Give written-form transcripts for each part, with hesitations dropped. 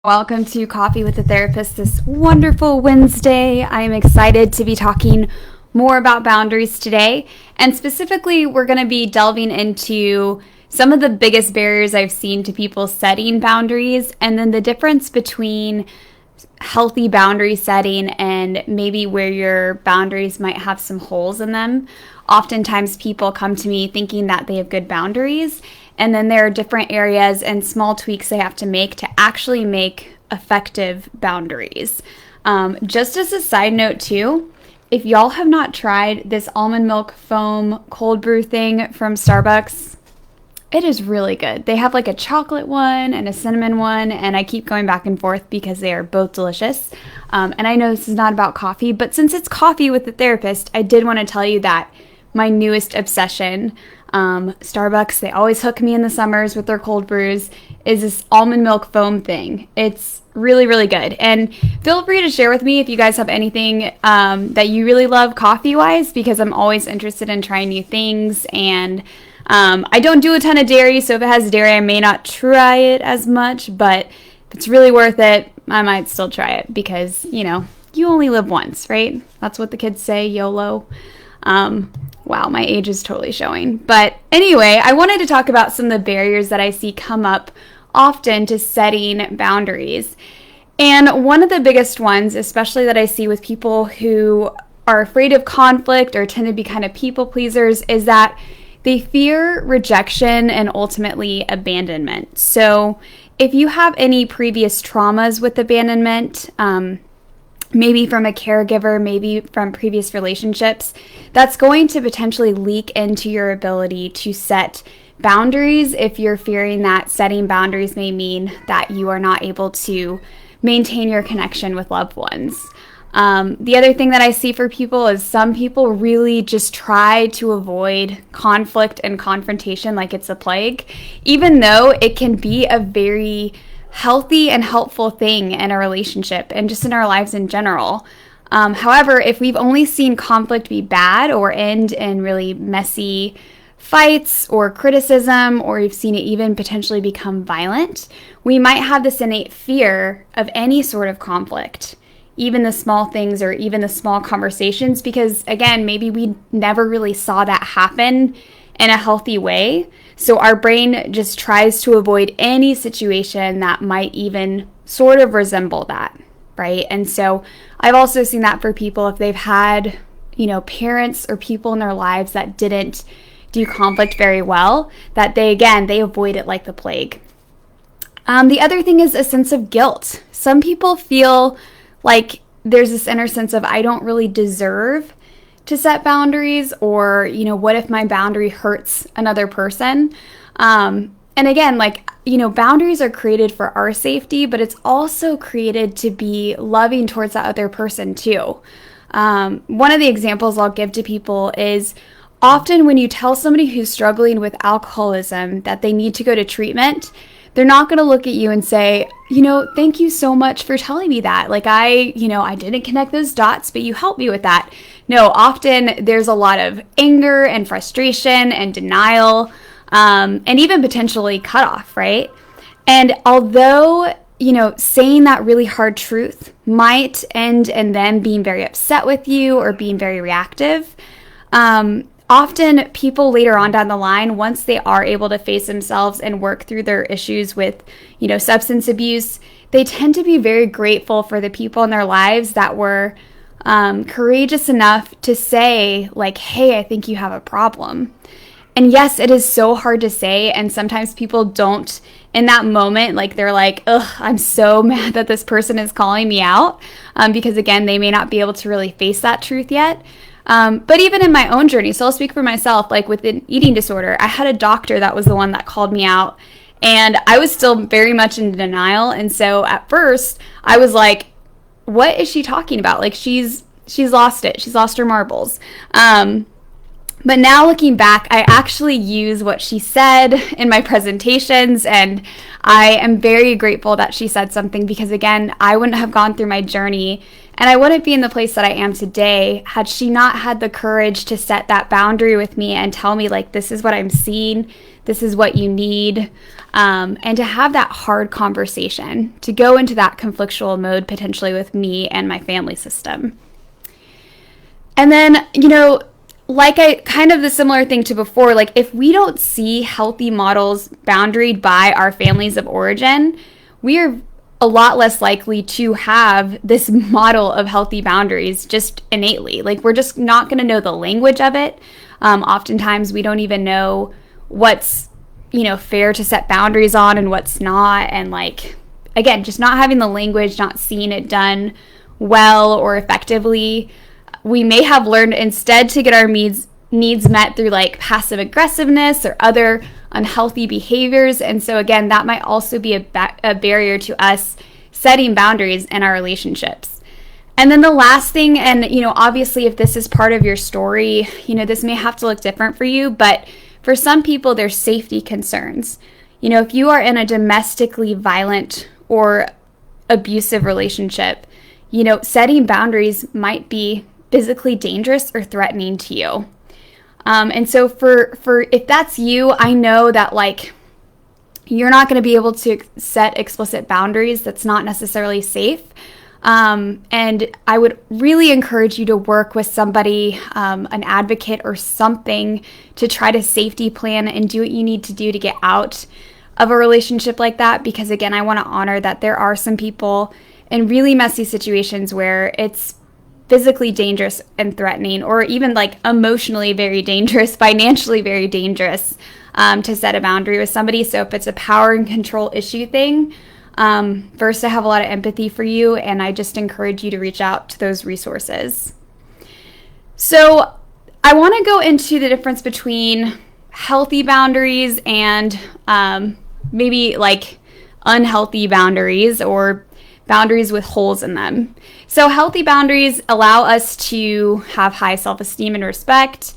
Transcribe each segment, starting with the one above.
Welcome to Coffee with a Therapist this wonderful Wednesday. I am excited to be talking more about boundaries today. And specifically, we're going to be delving into some of the biggest barriers I've seen to people setting boundaries, and then the difference between healthy boundary setting and maybe where your boundaries might have some holes in them. Oftentimes, people come to me thinking that they have good boundaries, and then there are different areas and small tweaks they have to make to actually make effective boundaries. Just as a side note too, if y'all have not tried this almond milk foam cold brew thing from Starbucks, it is really good. They have like a chocolate one and a cinnamon one, and I keep going back and forth because they are both delicious. And I know this is not about coffee, but since it's Coffee with the Therapist, I did want to tell you that my newest obsession, Starbucks, they always hook me in the summers with their cold brews, is this almond milk foam thing. It's really, really good. And feel free to share with me if you guys have anything that you really love coffee-wise, because I'm always interested in trying new things. And I don't do a ton of dairy, so if it has dairy, I may not try it as much, but if it's really worth it, I might still try it because, you only live once, right? That's what the kids say, YOLO. Wow, my age is totally showing. But anyway, I wanted to talk about some of the barriers that I see come up often to setting boundaries. And one of the biggest ones, especially that I see with people who are afraid of conflict or tend to be kind of people pleasers, is that they fear rejection and ultimately abandonment. So if you have any previous traumas with abandonment, maybe from a caregiver, maybe from previous relationships, that's going to potentially leak into your ability to set boundaries if you're fearing that setting boundaries may mean that you are not able to maintain your connection with loved ones. The other thing that I see for people is some people really just try to avoid conflict and confrontation like it's a plague, even though it can be a very healthy and helpful thing in a relationship and just in our lives in general. However, if we've only seen conflict be bad or end in really messy fights or criticism, or we've seen it even potentially become violent, we might have this innate fear of any sort of conflict, even the small things or even the small conversations, because again, maybe we never really saw that happen in a healthy way. So our brain just tries to avoid any situation that might even sort of resemble that, right? And so I've also seen that for people if they've had, parents or people in their lives that didn't do conflict very well, that they avoid it like the plague. The other thing is a sense of guilt. Some people feel like there's this inner sense of, I don't really deserve to set boundaries, or, what if my boundary hurts another person? And again, boundaries are created for our safety, but it's also created to be loving towards that other person too. One of the examples I'll give to people is often when you tell somebody who's struggling with alcoholism that they need to go to treatment, they're not going to look at you and say, thank you so much for telling me that. I didn't connect those dots, but you helped me with that. No, often there's a lot of anger and frustration and denial, and even potentially cutoff, right? And although, saying that really hard truth might end in them being very upset with you or being very reactive, often people later on down the line, once they are able to face themselves and work through their issues with, substance abuse, they tend to be very grateful for the people in their lives that were courageous enough to say, hey, I think you have a problem. And yes, it is so hard to say, and sometimes people don't, in that moment, they're like, ugh, I'm so mad that this person is calling me out, because again, they may not be able to really face that truth yet. But even in my own journey, so I'll speak for myself, with an eating disorder, I had a doctor that was the one that called me out, and I was still very much in denial. And so at first I was like, what is she talking about? She's lost it. She's lost her marbles. But now looking back, I actually use what she said in my presentations, and I am very grateful that she said something, because again, I wouldn't have gone through my journey and I wouldn't be in the place that I am today had she not had the courage to set that boundary with me and tell me, this is what I'm seeing, this is what you need, and to have that hard conversation, to go into that conflictual mode potentially with me and my family system. And then, like kind of the similar thing to before, like if we don't see healthy models boundaried by our families of origin, we are a lot less likely to have this model of healthy boundaries just innately. Like we're just not going to know the language of it. Oftentimes we don't even know what's, fair to set boundaries on and what's not. And like, again, just not having the language, not seeing it done well or effectively. We may have learned instead to get our needs met through like passive aggressiveness or other unhealthy behaviors. And so again, that might also be a barrier to us setting boundaries in our relationships. And then the last thing, and obviously if this is part of your story, this may have to look different for you, but for some people there's safety concerns. If you are in a domestically violent or abusive relationship, setting boundaries might be physically dangerous or threatening to you. And so for if that's you, I know that like you're not going to be able to set explicit boundaries. That's not necessarily safe. And I would really encourage you to work with somebody, an advocate or something, to try to safety plan and do what you need to do to get out of a relationship like that. Because again, I want to honor that there are some people in really messy situations where it's physically dangerous and threatening, or even like emotionally very dangerous, financially very dangerous, to set a boundary with somebody. So if it's a power and control issue thing, first I have a lot of empathy for you, and I just encourage you to reach out to those resources. So I want to go into the difference between healthy boundaries and maybe like unhealthy boundaries or boundaries with holes in them. So healthy boundaries allow us to have high self-esteem and respect.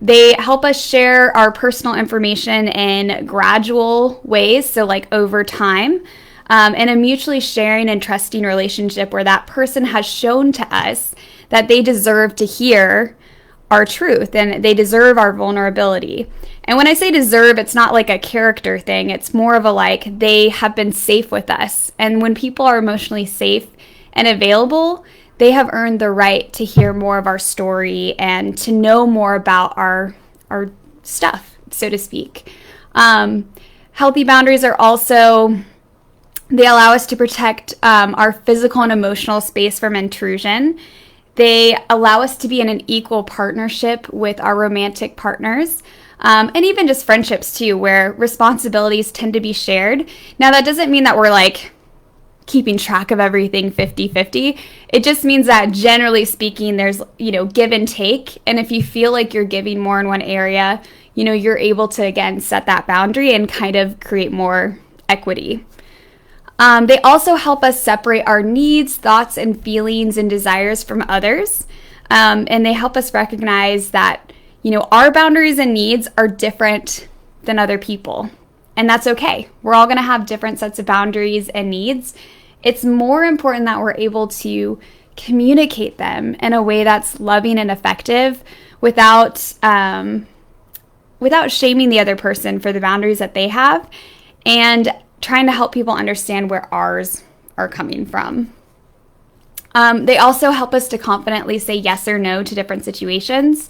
They help us share our personal information in gradual ways, so like over time, in a mutually sharing and trusting relationship where that person has shown to us that they deserve to hear our truth and they deserve our vulnerability. And when I say deserve, it's not like a character thing. It's more of a like they have been safe with us. And when people are emotionally safe and available, they have earned the right to hear more of our story and to know more about our stuff, so to speak. Healthy boundaries are also, they allow us to protect our physical and emotional space from intrusion. They allow us to be in an equal partnership with our romantic partners. And even just friendships too, where responsibilities tend to be shared. Now, that doesn't mean that we're like keeping track of everything 50-50. It just means that generally speaking, there's, give and take. And if you feel like you're giving more in one area, you're able to, again, set that boundary and kind of create more equity. They also help us separate our needs, thoughts, and feelings and desires from others. And they help us recognize that our boundaries and needs are different than other people. And that's okay. We're all going to have different sets of boundaries and needs. It's more important that we're able to communicate them in a way that's loving and effective without shaming the other person for the boundaries that they have, and trying to help people understand where ours are coming from. They also help us to confidently say yes or no to different situations.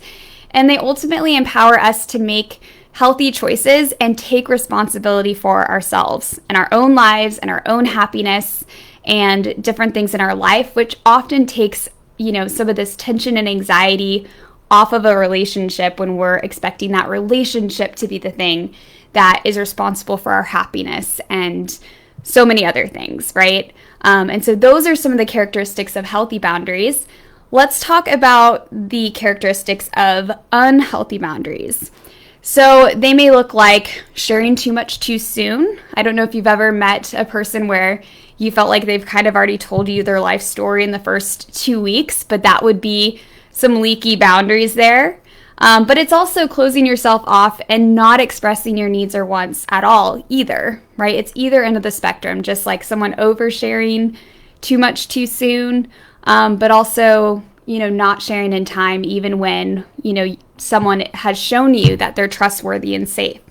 And they ultimately empower us to make healthy choices and take responsibility for ourselves and our own lives and our own happiness and different things in our life, which often takes, some of this tension and anxiety off of a relationship when we're expecting that relationship to be the thing that is responsible for our happiness and so many other things, right? And so those are some of the characteristics of healthy boundaries. Let's talk about the characteristics of unhealthy boundaries. So they may look like sharing too much too soon. I don't know if you've ever met a person where you felt like they've kind of already told you their life story in the first 2 weeks, but that would be some leaky boundaries there. But it's also closing yourself off and not expressing your needs or wants at all either, right? It's either end of the spectrum, just like someone oversharing too much too soon, but also, not sharing in time even when, someone has shown you that they're trustworthy and safe.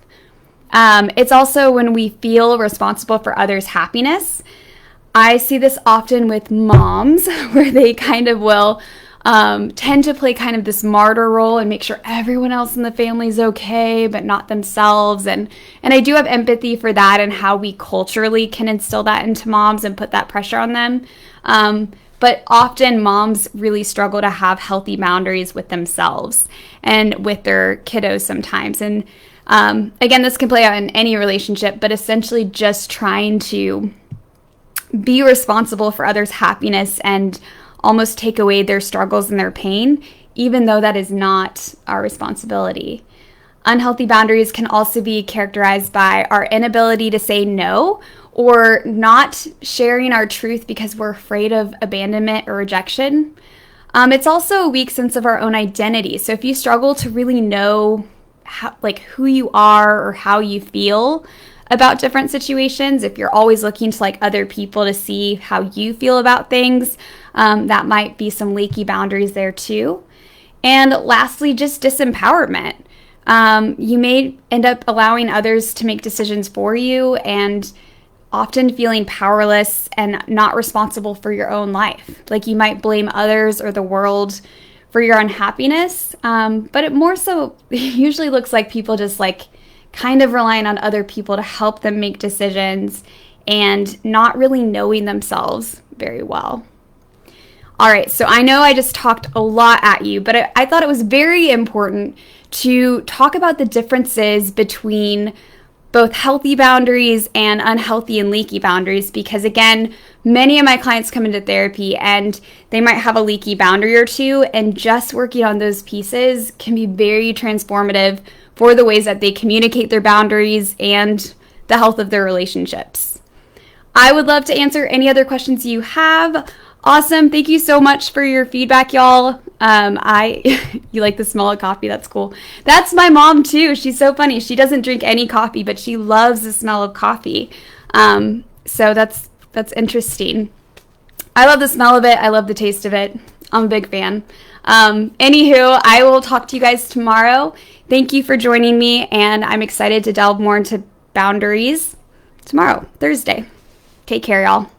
It's also when we feel responsible for others' happiness. I see this often with moms where they kind of will tend to play kind of this martyr role and make sure everyone else in the family is okay, but not themselves. And I do have empathy for that and how we culturally can instill that into moms and put that pressure on them. But often moms really struggle to have healthy boundaries with themselves and with their kiddos sometimes. And again, this can play out in any relationship, but essentially just trying to be responsible for others' happiness and almost take away their struggles and their pain, even though that is not our responsibility. Unhealthy boundaries can also be characterized by our inability to say no or not sharing our truth because we're afraid of abandonment or rejection. It's also a weak sense of our own identity. So if you struggle to really know who you are or how you feel about different situations, if you're always looking to other people to see how you feel about things, that might be some leaky boundaries there too. And lastly, just disempowerment. You may end up allowing others to make decisions for you and often feeling powerless and not responsible for your own life. You might blame others or the world for your unhappiness, but it more so usually looks like people just kind of relying on other people to help them make decisions and not really knowing themselves very well. All right, so I know I just talked a lot at you, but I thought it was very important to talk about the differences between both healthy boundaries and unhealthy and leaky boundaries, because again, many of my clients come into therapy and they might have a leaky boundary or two, and just working on those pieces can be very transformative for the ways that they communicate their boundaries and the health of their relationships. I would love to answer any other questions you have. Awesome. Thank you so much for your feedback, y'all. You like the smell of coffee. That's cool. That's my mom too. She's so funny. She doesn't drink any coffee, but she loves the smell of coffee. So that's interesting. I love the smell of it. I love the taste of it. I'm a big fan. Anywho, I will talk to you guys tomorrow. Thank you for joining me, and I'm excited to delve more into boundaries tomorrow, Thursday. Take care, y'all.